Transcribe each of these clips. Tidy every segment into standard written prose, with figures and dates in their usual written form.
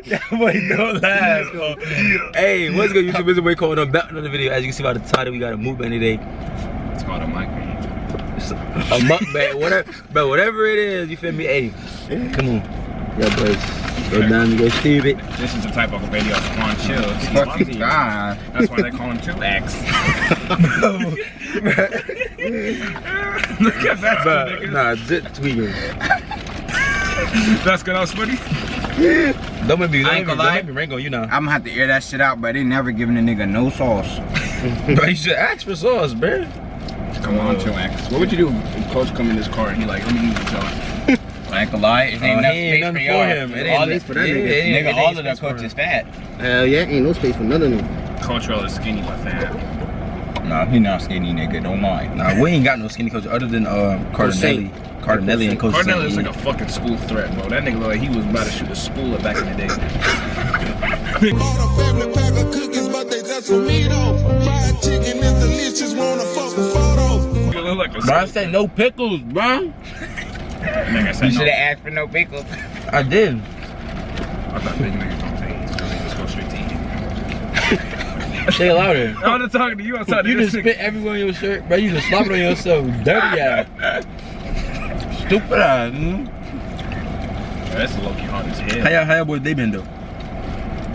Yeah, boy, don't laugh, bro. Hey, what's good, YouTube? It's way calling up back another video. As you can see by the title, we got a mukbang today. It's called a mukbang. A mukbang, whatever, bro. Whatever it is, you feel me? Hey, come on, yo, boys. Go down and go stupid. This is the type of video Quan chills. Fucking God. That's why they call him 2X. Look at that, nigga. Nah, zit tweaking. That's good, sweaty. Don't make me Rango, you know. I'm gonna have to air that shit out, but they never giving a nigga no sauce. Bro, you should ask for sauce, bro. Come on, 2X. What would you do if Coach come in this car and he like, let me use the car? I ain't gonna lie, it ain't enough space for him. It ain't space for that nigga. Nigga, all of the coach is fat. Hell yeah, ain't no space for none of them. Coach is skinny, my fam. Nah, he not skinny, nigga. Don't mind. Nah, we ain't got no skinny coach other than Cardinelli. Cardinelli and Coach Cardinelli is like a fucking school threat, bro. That nigga look like he was about to shoot a schooler back in the day. Bought a family pack of cookies, but they just for me though. Fried chicken is delicious, wanna fuck for photos. You look like a Bro, I said no pickles, bro. Nigga said You should no. have asked for no pickles. I did. I thought big niggas don't say it. Just go straight to you. Say it louder. I'm not talking to you. I'm talking to You this just nigga. spit everywhere on your shirt, bro. You just slap it on yourself. Dirty ass. Stupid ass. That's a low-key hard as hell. How y'all boys they been though?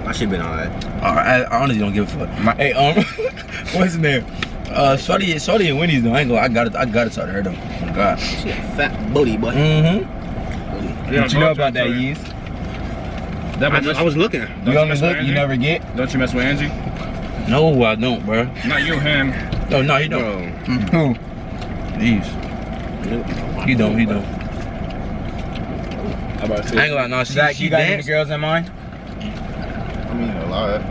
My shit been alright. I honestly don't give a fuck. Hey, what's his name? Shorty and Winnie's though. I ain't gonna. I gotta talk to her though. Oh God. She a fat booty, boy. Mm-hmm. What you know about that yeast? I was looking. You only look, you never get. Don't you mess with Angie? No, I don't, bro. Not you, him. No, he don't. Who? Jeez. He don't. How about I ain't gonna lie. No, Zach, she you got any danced. girls in mind? I mean, a lot.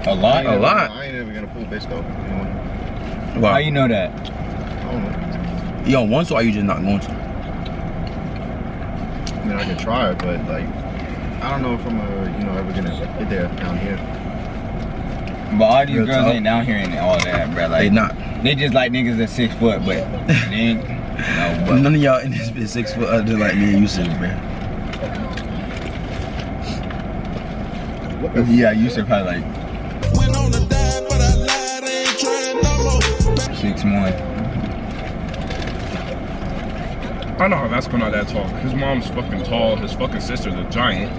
A lot? A lot. I ain't ever gonna pull a bitch though. You know? Wow. How you know that? I don't know. You on one, so are you just not going to? I mean, I can try it, but like, I don't know if I'm ever gonna get there down here. But all these Real girls talk. ain't down here and all that, bro. Like, They not. They just like niggas that's 6 foot, but they ain't. No, but None of y'all in this bitch 6 foot other like me and Yusuf, bro. yeah, you should probably like Went on the dive, but I lied, I ain't trying no more. 6'1". I know how that's not that tall. His mom's fucking tall. His fucking sister's a giant.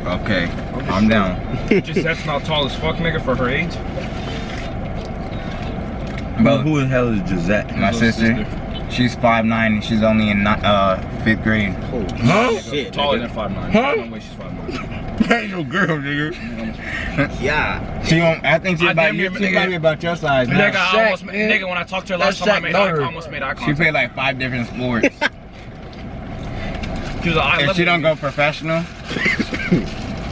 Okay, I'm down. Just that's not tall as fuck, nigga, for her age. But who the hell is Gisette? My sister, she's 5'9" and she's only in 5th grade. Huh? Shit, Taller nigga. than 5'9". Huh? No way she's 5'9". Ain't no girl, nigga. Yeah. She won't. I think she's I about damn near- she's probably about your size now. Nigga, Shaq, man. nigga, when I talked to her last That's time, Shaq I daughter. almost made eye She contact. played like 5 different sports. She was like, I If love she you. don't go professional,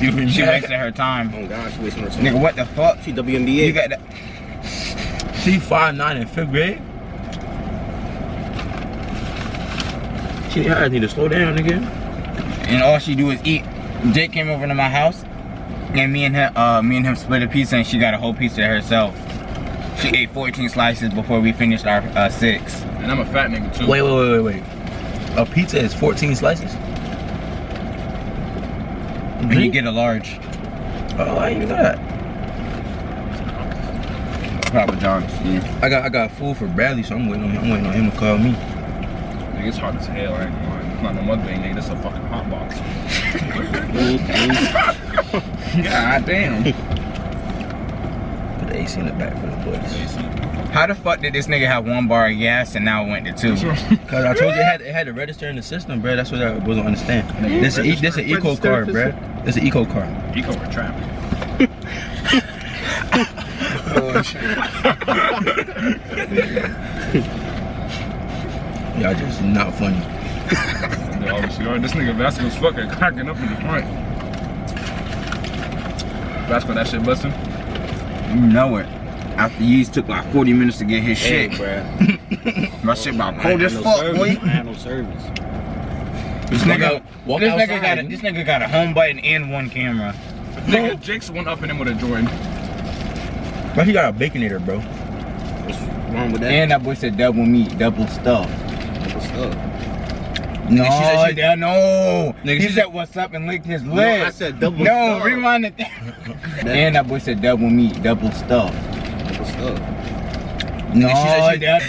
she wasted her time. Oh God, she wasting her time. Nigga, what the fuck? She WNBA. You got that? She 5'9" in 5th grade. She I need to slow down again. And all she do is eat. Jake came over to my house, and me and him split a pizza, and she got a whole pizza herself. She ate 14 slices before we finished our 6. And I'm a fat nigga too. Wait. A pizza is 14 slices? And you get a large. Oh, I ain't know that. Papa John's. Yeah. I got food for Bradley, so I'm waiting on him to call me. Nigga, it's hard as hell. I ain't gonna lie. It's not no mukbang, nigga. This is a fucking hot box. God damn. Put the AC in the back for the boys. How the fuck did this nigga have 1 bar of gas and now it went to 2? Cause I told you it had to register in the system, bro. That's what I wasn't understand. This an eco car, bro. This an eco car. Eco or trap. Oh, shit. Y'all just not funny. Yeah, obviously, this nigga Vasco's fucking cracking up in the front. Vasco, that shit busting. You know it. After yeast took like 40 minutes to get his Hey, shit. bruh. My shit about cold as fuck, boy. I had no service. This Walk outside. nigga got a home button and 1 camera. Nigga, Jake's one up in him with a Jordan. Bro, he got a baconator, bro. What's wrong with that? And that boy said double meat, double stuff. What's up? No, Nigga, she said she- no. Nigga, He she said what's up and licked his lips. No, I said double No, stuff. rewind it. And that boy said double meat, double stuff. What's up? No, she said she- that.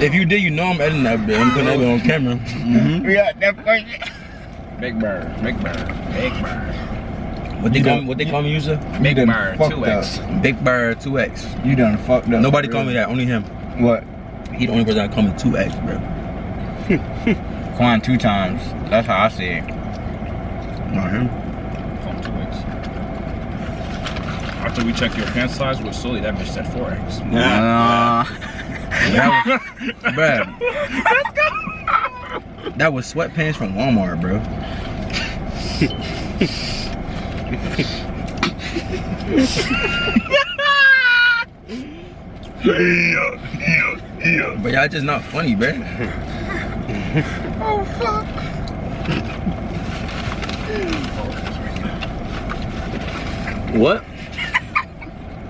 If you did, you know I'm editing that bit. I'm putting that bit on camera. Yeah, that boy. Big Bird, Big Bird, Big Bird. What they call me, user? Big done Bird, fucked 2X. Big Bird 2X. You done fucked up. Nobody call me that, only him. What? He the only person that call me 2X, bro. Quan 2 times. That's how I say it. Not him. Call him 2X. After we check your pant size with Sully, that bitch said 4X. Bruh. That was sweatpants from Walmart, bro. But y'all just not funny, bro. Oh fuck. What?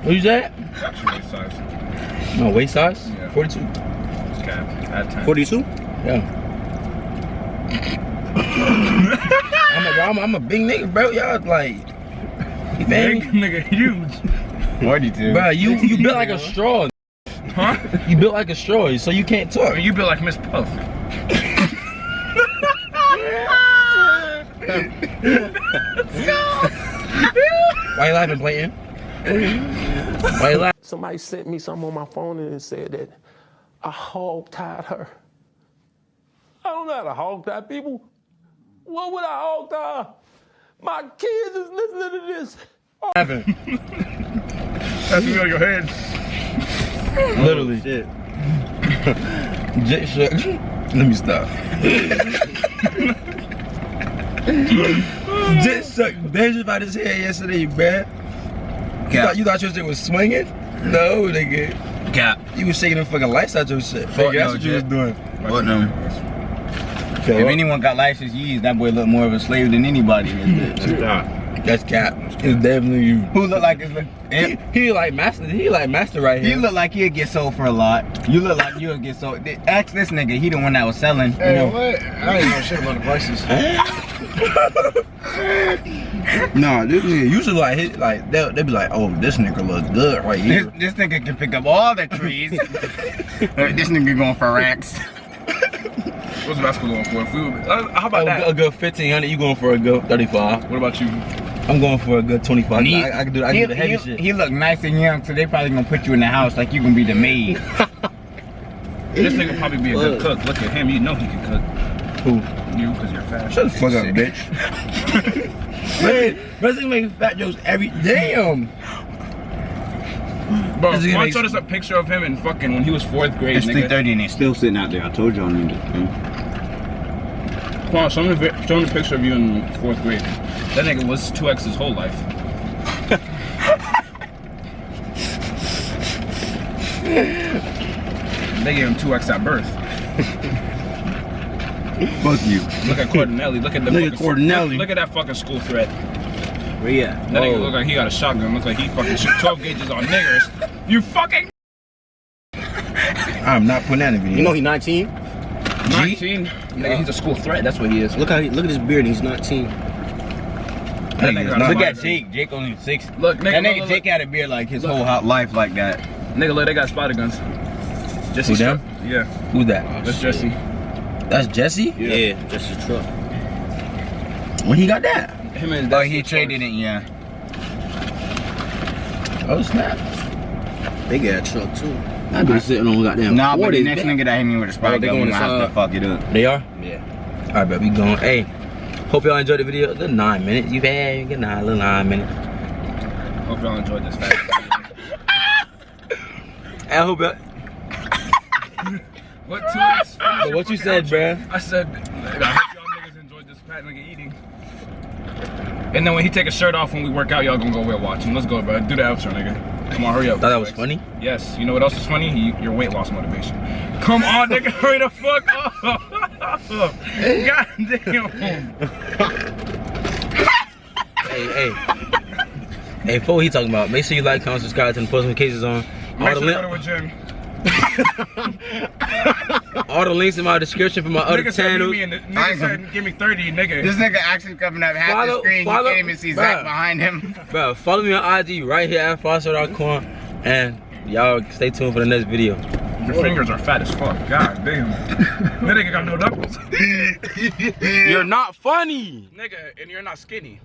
What you said? That's your waist size. No, waist size? Yeah. 42. It's cap. Add 10. 42? Yeah. I'm a big nigga, bro. Y'all like, you feel Big me? nigga, huge. 42. Bro, you built like a straw. Huh? You built like a straw, so you can't I talk. mean, you built like Miss Puff. Why you laughing, Clayton? Why you laughing? Somebody sent me something on my phone and it said that I hog-tied her. I don't know how to hog-tie people. What would I hog-tie? My kids is listening to this. Laughing. That's me on your head. Literally. Shit. Jet shook. Let me stop. Jet shook dangerous about his head yesterday, bruh. You thought your shit was swinging? No, nigga. Cap. You was shaking the fucking lights out your shit. Fuck Nigga, that's no, what you was Jet. doing. What them? If anyone got license years, that boy look more of a slave than anybody. That's cap. It's definitely you. Who look like his He like master. He like master right here. You look like he'll get sold for a lot. You look like you'll get sold. Ask this nigga, he the one that was selling. Hey, you know. what? I ain't know shit about the prices. Nah, this nigga usually like hit like they be like, oh, this nigga look good right here. This nigga can pick up all the trees. This nigga going for racks. What's basketball going for? Food. How about that? A good 1,500. You going for a good 35? What about you? I'm going for a good 25. I can do the heavy shit. He look nice and young, so they probably gonna put you in the house like you gonna be the maid. This nigga probably be a good cook. Look at him. You know he can cook. Who? You, because you're fat. Shut the fuck up, bitch. Man, bro, this nigga making fat jokes every damn. Bro, This nigga Quan makes- showed us a picture of him in fucking when he was 4th grade, It's nigga. 3:30 and it's still sitting out there. I told y'all niggas. Quan, show him the picture of you in 4th grade. That nigga was 2X his whole life. They gave him 2X at birth. Fuck you. Look at Cordinelli. Look at the Look at fucking Cordinelli. Look at that fucking school threat. Where you at? That nigga look like he got a shotgun. Look like he fucking shoot 12 gauges on niggers. You fucking I'm not putting that in the video. You know he's 19? 19. Nigga, he's a school threat. That's what he is. Look at his beard. He's 19. That nigga got a Look mind. at Jake. Jake only 6. Look, nigga, That nigga look, Jake had a beard like his whole life like that. Nigga, look, they got spider guns. Jesse Who, them? Struck. Yeah, Who's that? that's Jesse. That's Jesse? Yeah, just his truck. When he got that? Him and Oh, he traded it, yeah. Oh snap. They got a truck too. I've been sitting on goddamn. Nah, but the 40s, next man. nigga that hit me with a spider they gun, we going gonna have to inside. fuck it up. They are? Yeah. Alright, bet we going. Hey, hope y'all enjoyed the video. The 9 minutes. You had good 9 minutes. Hope y'all enjoyed this fact. I hope y'all. What 2X? But what you said, bruh? I said, I hope y'all niggas enjoyed this fat nigga eating. And then when he take his shirt off when we work out, y'all gonna go whale watching. Let's go, bro. Do the outro, nigga. Come on, hurry up. Thought that was funny? Yes. You know what else is funny? Your weight loss motivation. Come on, nigga. Hurry the fuck up. God damn. Hey. Hey, before he talking about, make sure you like, comment, subscribe, turn the post notifications on. Make All sure the to go to a gym. All the links in my description for my other Nigga said channels. meet me in the, nigga said give me 30, nigga. This nigga actually coming up half the screen. You can't even see Zach behind him. Bro, follow me on IG right here at Foster.com. And y'all stay tuned for the next video. Your fingers are fat as fuck. God damn. That nigga got no knuckles. You're not funny. Nigga, and you're not skinny.